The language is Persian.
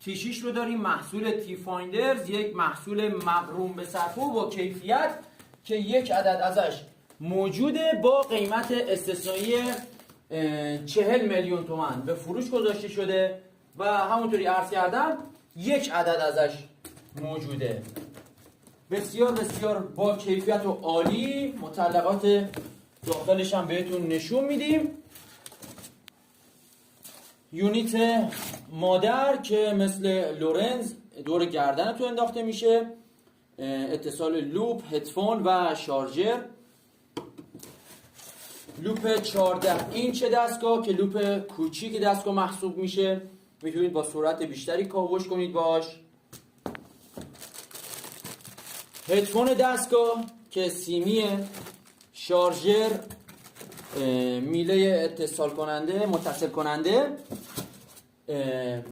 T6 رو داریم، محصول تی فایندرز، یک محصول مقرون به صفحه با کیفیت که یک عدد ازش موجوده با قیمت استثنایی 40 میلیون تومان به فروش گذاشته شده و همونطوری عرض کردم یک عدد ازش موجوده. بسیار بسیار با کیفیت و عالی. مطلقات داخلش هم بهتون نشون میدیم. یونیت مادر که مثل لورنز دور گردن تو انداخته میشه، اتصال لوپ، هدفون و شارژر. لوپ 14 اینچ دستگاه که لوپ کوچیک دستگاه محسوب میشه، میتونید با سرعت بیشتری کاوش کنید باش. هدفون دستگاه که سیمیه، شارژر، میله اتصال کننده، متصل کننده.